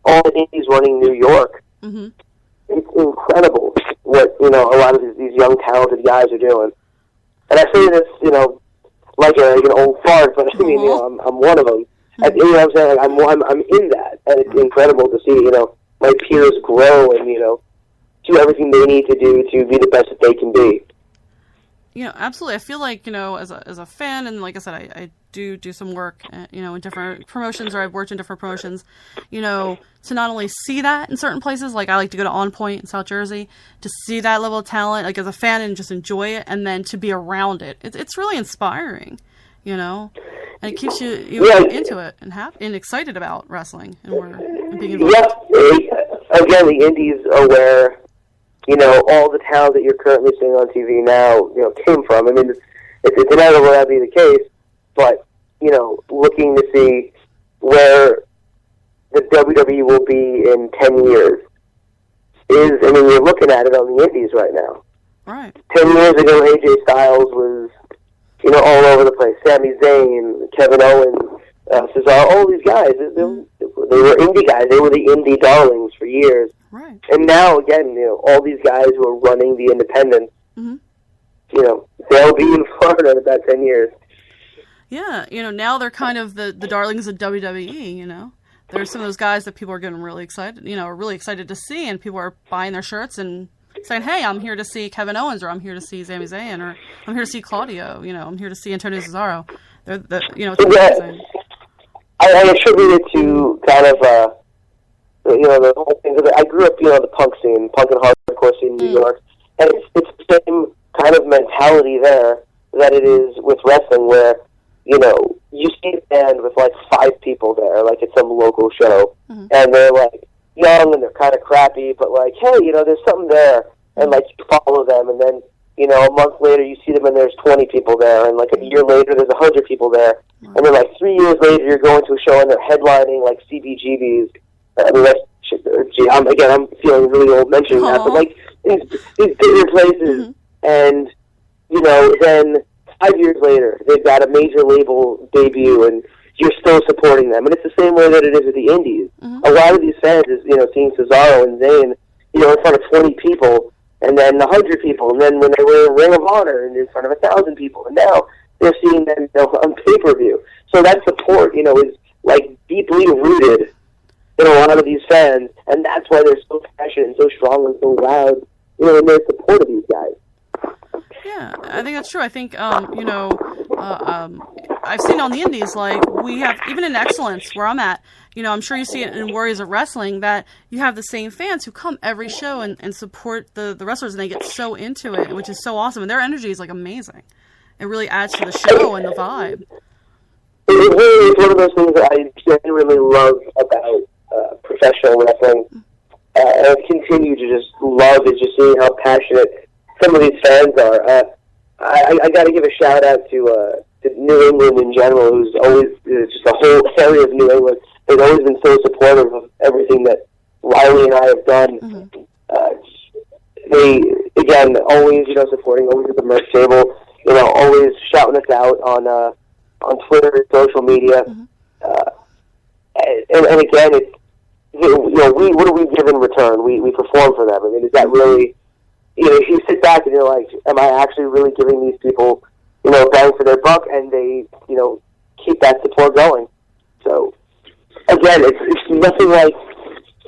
all the indies running New York. Mm-hmm. It's incredible what, a lot of these young talented guys are doing. And I say this, like an old fart, but I mean, I'm one of them. And, you know what I'm saying? Like, I'm in that, and it's incredible to see, my peers grow and, do everything they need to do to be the best that they can be. Absolutely. I feel like, as a fan, and like I said, I do some work, in different promotions, or I've worked in different promotions, to not only see that in certain places, like I like to go to On Point in South Jersey, to see that level of talent, like as a fan, and just enjoy it, and then to be around it. It's really inspiring, and it keeps you into it and excited about wrestling and being involved. Yeah. Again, the indies are where, all the talent that you're currently seeing on TV now, came from. I mean, it's inevitable that be the case, but, looking to see where the WWE will be in 10 years you're looking at it on the indies right now. Right. 10 years ago, AJ Styles was, all over the place. Sami Zayn, Kevin Owens, Cesaro, all these guys, they were indie guys. They were the indie darlings for years. Right. And now, again, all these guys who are running the independents, mm-hmm. They'll be in Florida in about 10 years. Yeah, now they're kind of the darlings of WWE, There's some of those guys that people are getting really excited, are really excited to see, and people are buying their shirts and saying, hey, I'm here to see Kevin Owens, or I'm here to see Sami Zayn, or I'm here to see Claudio, I'm here to see Antonio Cesaro. It's amazing. I attribute it to kind of, the whole thing. I grew up, the punk scene, punk and hardcore scene in New York, and it's the same kind of mentality there that it is with wrestling, where, you see a band with like 5 people there, like at some local show, mm-hmm. and they're like young and they're kind of crappy, but like, hey, there's something there, and like you follow them, and then, a month later you see them and there's 20 people there, and like a year later there's 100 people there, and then like 3 years later you're going to a show and they're headlining like CBGBs. I mean, I'm feeling really old mentioning that, but like these bigger places, mm-hmm. and then 5 years later they've got a major label debut, and you're still supporting them, and it's the same way that it is with the indies. Mm-hmm. A lot of these fans is seeing Cesaro and Zayn, in front of 20 people, and then 100 people, and then when they were in Ring of Honor and in front of 1,000 people, and now they're seeing them on pay-per-view. So that support, is like deeply rooted in a lot of these fans, and that's why they're so passionate and so strong and so loud, in their support of these guys. Yeah, I think that's true. I think, I've seen on the indies, like, we have, even in Excellence, where I'm at, I'm sure you see it in Warriors of Wrestling, that you have the same fans who come every show and support the wrestlers, and they get so into it, which is so awesome, and their energy is, like, amazing. It really adds to the show and the vibe. It really is one of those things that I genuinely love about professional wrestling, and I continue to just love is just seeing how passionate some of these fans are. I got to give a shout out to New England in general, who's always just the whole area of New England. They've always been so supportive of everything that Riley and I have done. Mm-hmm. They, again, always supporting, always at the merch table, always shouting us out on Twitter and social media. Mm-hmm. And again, it's what do we give in return? We perform for them. I mean, is that really? If you sit back and you're like, am I actually really giving these people, bang for their buck, and they, keep that support going. So, again, it's nothing like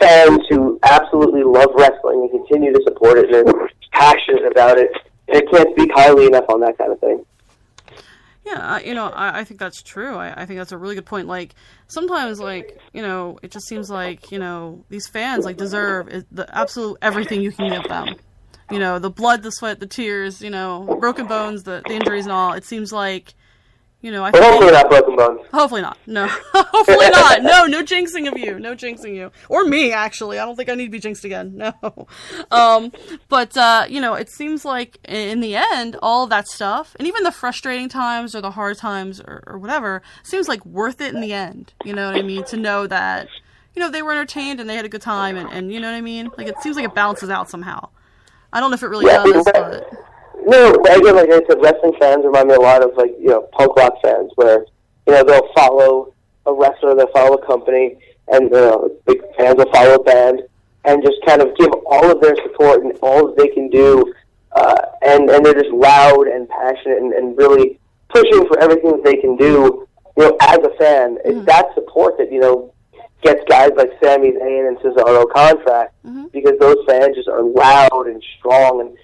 fans who absolutely love wrestling and continue to support it and are passionate about it. And I can't speak highly enough on that kind of thing. Yeah, I think that's true. I think that's a really good point. Like, sometimes, like, it just seems like, these fans, like, deserve the absolute everything you can give them. The blood, the sweat, the tears, the broken bones, the injuries and all. It seems like, I think... Hopefully not broken bones. Hopefully not. No. Hopefully not. No jinxing of you. No jinxing you. Or me, actually. I don't think I need to be jinxed again. No. But it seems like, in the end, all of that stuff, and even the frustrating times or the hard times or whatever, seems like worth it in the end. You know what I mean? To know that, they were entertained and they had a good time, and you know what I mean? Like, it seems like it balances out somehow. I don't know if it really does, but... No, again, like I said, wrestling fans remind me a lot of, like, punk rock fans, where, they'll follow a wrestler, they'll follow a company, and, big fans will follow a band and just kind of give all of their support and all that they can do, and they're just loud and passionate and really pushing for everything that they can do, as a fan. It's that support that, gets guys like Sami Zayn and Cesaro contract, because those fans just are loud and strong and,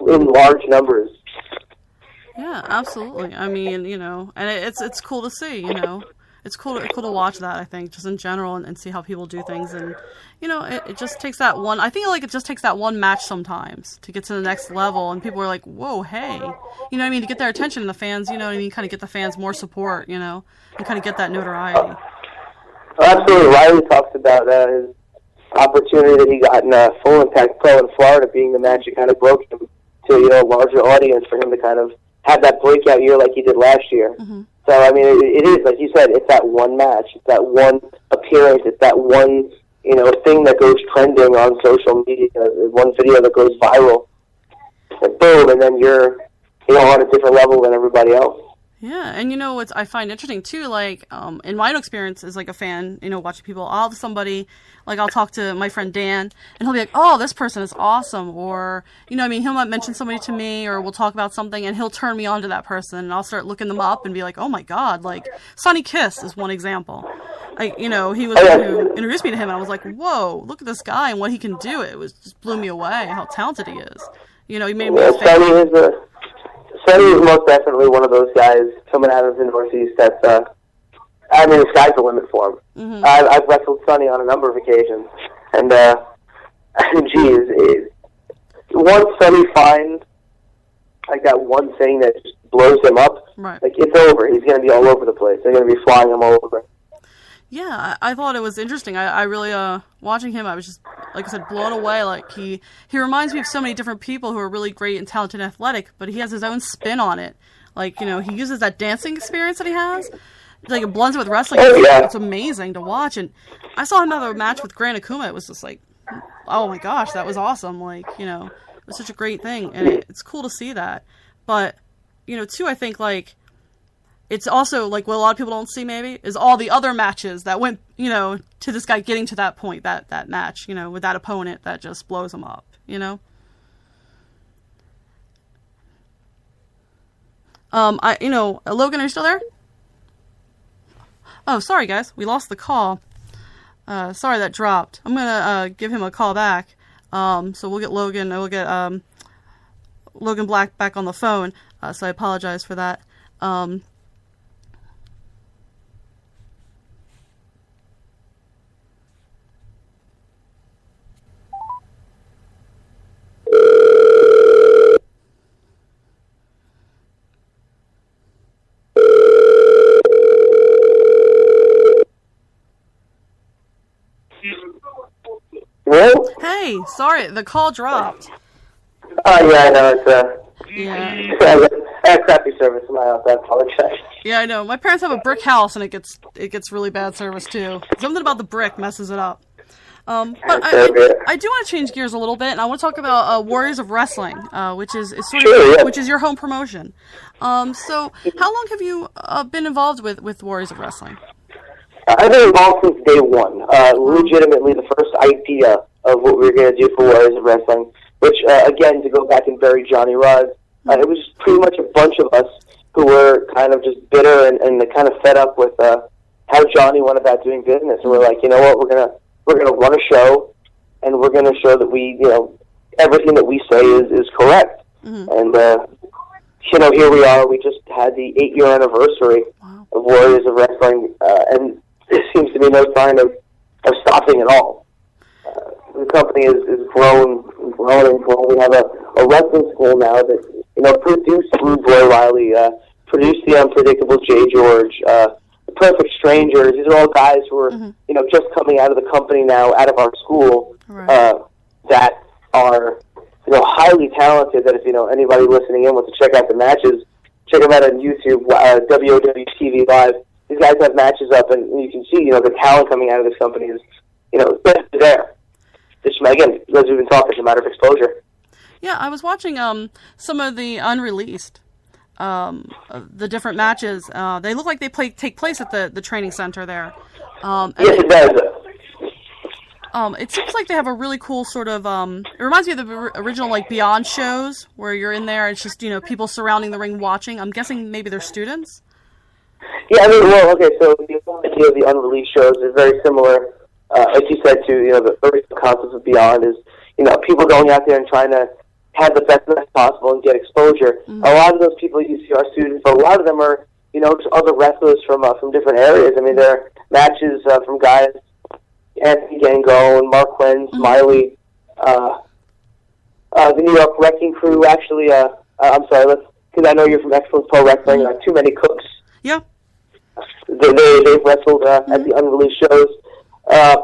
in large numbers. Yeah, absolutely. I mean, and it's cool to see, It's cool to watch that, I think, just in general, and see how people do things. And, it just takes that one... I think, it just takes that one match sometimes to get to the next level, and people are like, whoa, hey. You know what I mean? To get their attention, and the fans, kind of get the fans more support, and kind of get that notoriety. Absolutely. Riley talks about his opportunity that he got in Full Impact Pro in Florida, being the match that kind of broke him to, a larger audience, for him to kind of have that breakout year like he did last year. So, I mean, it is, like you said, it's that one match. It's that one appearance. It's that one, thing that goes trending on social media, one video that goes viral. And boom, and then you're, on a different level than everybody else. Yeah, and what I find interesting, too, in my own experience as, a fan, watching people, I'll talk to my friend Dan, and he'll be like, oh, this person is awesome, or, he might mention somebody to me, or we'll talk about something, and he'll turn me on to that person, and I'll start looking them up and be like, oh my god, Sonny Kiss is one example. He was the one who introduced me to him, and I was like, whoa, look at this guy and what he can do. It just blew me away, how talented he is. He made me a fan. Sonny is most definitely one of those guys coming out of the Northeast that's, the sky's the limit for him. I've wrestled Sonny on a number of occasions, and, once Sonny finds, that one thing that just blows him up, right. It's over. He's going to be all over the place. They're going to be flying him all over. Yeah, I thought it was interesting. I really, watching him, I was just, like I said, blown away. He reminds me of so many different people who are really great and talented and athletic, but he has his own spin on it. He uses that dancing experience that he has. It blends it with wrestling. It's amazing to watch. And I saw him have a match with Gran Akuma. It was just oh my gosh, that was awesome. It was such a great thing. And it's cool to see that. But, too, I think, it's also, what a lot of people don't see, maybe, is all the other matches that went, to this guy getting to that point, that match, with that opponent that just blows him up, Logan, are you still there? Oh, sorry, guys. We lost the call. Sorry that dropped. I'm going to give him a call back. So we'll get Logan Black back on the phone. So I apologize for that. Hello? Hey, sorry, the call dropped. Oh, yeah, I know. It's, yeah. I have crappy service in my house. I apologize. Yeah, I know. My parents have a brick house, and it gets really bad service, too. Something about the brick messes it up. But I do want to change gears a little bit, and I want to talk about Warriors of Wrestling, which is which is your home promotion. So how long have you been involved with Warriors of Wrestling? I've been involved since day one. Legitimately, the first idea of what we were going to do for Warriors of Wrestling, which, again, to go back and bury Johnny Rod, it was just pretty much a bunch of us who were kind of just bitter and kind of fed up with how Johnny went about doing business. And we're like, you know what, we're gonna run a show, and we're gonna show that we, everything that we say is correct. And here we are. We just had the 8-year anniversary of Warriors of Wrestling, and there seems to be no sign of stopping at all. The company is grown and grown. We have a wrestling school now that produced Rude Boy Riley, produced the Unpredictable Jay George, the Perfect Strangers. These are all guys who are just coming out of the company now, out of our school, that are highly talented. That if anybody listening in wants to check out the matches, check them out on YouTube, WOWTV Live. These guys have matches up, and you can see the talent coming out of this company is there. Just again, as we've been talking, it's a matter of exposure. Yeah, I was watching some of the unreleased, the different matches. They look like they take place at the training center there. Yes, it does. It seems like they have a really cool sort of, it reminds me of the original, like, Beyond shows, where you're in there, it's just, people surrounding the ring watching. I'm guessing maybe they're students? Yeah, I mean, well, okay, so the idea of the unreleased shows is very similar, like you said, to, the original concept of Beyond is, people going out there and trying to have the best match possible and get exposure. Mm-hmm. A lot of those people you see are students, but a lot of them are, just other wrestlers from different areas. I mean, there are matches from guys, Anthony Gango and Mark Quinn, Smiley, the New York Wrecking Crew, actually, I'm sorry, because I know you're from Excellence Pro Wrestling, Too Many Cooks. Yeah. They've wrestled at the unreleased shows.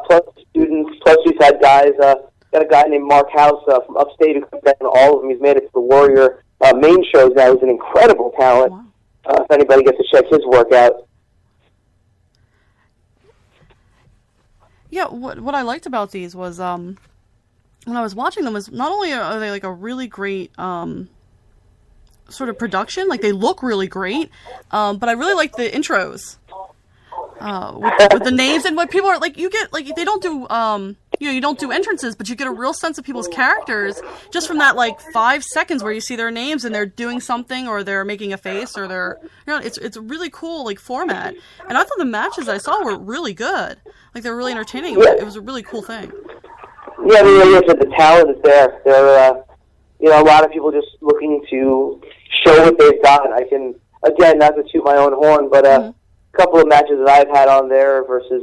Plus students, plus we've had guys, got a guy named Mark House from upstate who comes down to all of them. He's made it to the Warrior main shows now. He's an incredible talent. Wow. If anybody gets to check his work out. Yeah, what I liked about these was, when I was watching them, was not only are they like a really great sort of production, like they look really great, but I really like the intros with the names and what people are like. You get like they don't do you don't do entrances, but you get a real sense of people's characters just from that like 5 seconds where you see their names and they're doing something or they're making a face or they're it's a really cool like format. And I thought the matches I saw were really good. Like they're really entertaining. Yeah. It was a really cool thing. Yeah, I mean, like I said, the talent is there. There are a lot of people just looking to show what they've got. I can, again, not to toot my own horn, but a couple of matches that I've had on there versus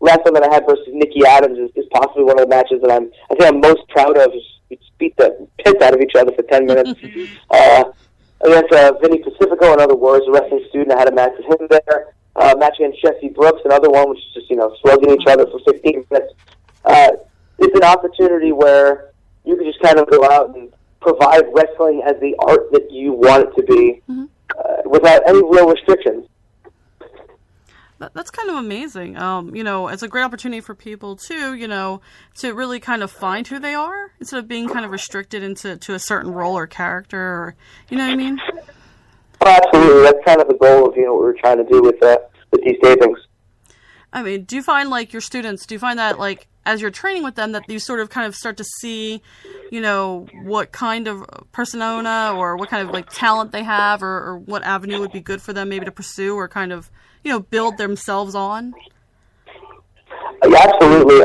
last time that I had versus Nikki Adams is possibly one of the matches that I think I'm most proud of. We just beat the piss out of each other for 10 minutes. Against Vinny Pacifico, another Warriors wrestling student, I had a match with him there. Match against Jesse Brooks, another one, which is just slugging each other for 15 minutes. It's an opportunity where you can just kind of go out and provide wrestling as the art that you want it to be, without any real restrictions. That's kind of amazing. It's a great opportunity for people too, to really kind of find who they are instead of being kind of restricted into a certain role or character, or you know what I mean? Oh, absolutely. That's kind of the goal of what we're trying to do with these tapings. I mean, do you find like your students? Do you find that like as you're training with them that you sort of kind of start to see, what kind of persona or what kind of like talent they have, or what avenue would be good for them maybe to pursue or kind of build themselves on? Yeah, absolutely.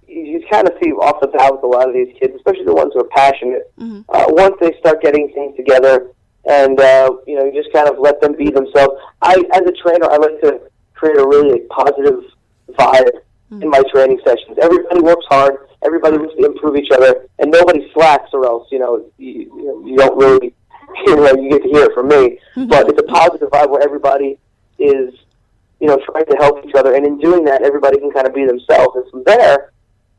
You kind of see off the bat with a lot of these kids, especially the ones who are passionate. Once they start getting things together, and you just kind of let them be themselves. As a trainer, I like to create a really positive vibe in my training sessions. Everybody works hard. Everybody wants to improve each other, and nobody slacks, or else you don't really you get to hear it from me. But it's a positive vibe where everybody is trying to help each other, and in doing that, everybody can kind of be themselves. And from there,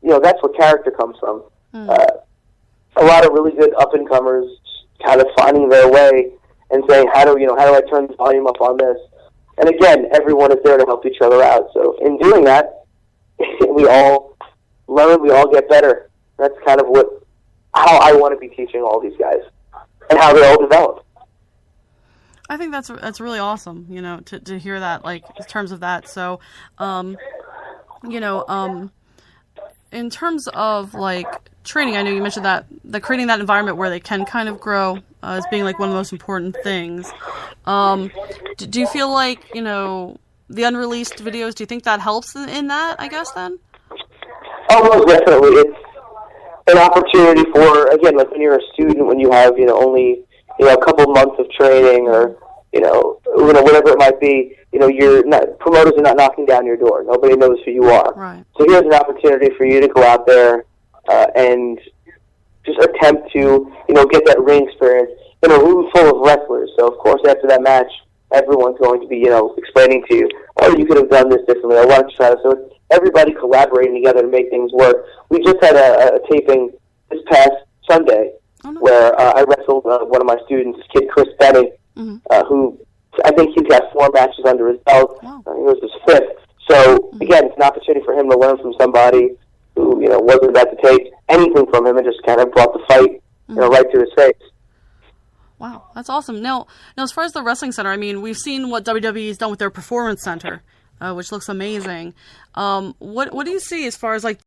that's where character comes from. A lot of really good up and comers kind of finding their way and saying, how do I turn the volume up on this? And again, everyone is there to help each other out. So in doing that, we all learn, we all get better. That's kind of how I want to be teaching all these guys and how they all develop. I think that's really awesome, to hear that, like, in terms of that. So, in terms of, like, training, I know you mentioned that creating that environment where they can kind of grow as being, like, one of the most important things. Do you feel like, the unreleased videos, do you think that helps in that, I guess, then? Oh, most definitely. It's an opportunity for, again, like when you're a student, when you have, only, a couple months of training or, whatever it might be, promoters are not knocking down your door. Nobody knows who you are. Right. So here's an opportunity for you to go out there and just attempt to, get that ring experience in a room full of wrestlers. So, of course, after that match, everyone's going to be, explaining to you, oh, you could have done this differently. I want to try this. So it's everybody collaborating together to make things work. We just had a taping this past Sunday where I wrestled one of my students, this kid Chris Benny, who I think he's got 4 matches under his belt. Wow. I think it was his 5th. So, again, it's an opportunity for him to learn from somebody who, wasn't about to take anything from him and just kind of brought the fight, right to his face. Wow, that's awesome. Now, as far as the Wrestling Center, I mean, we've seen what WWE's done with their Performance Center, which looks amazing. What do you see as far as, like,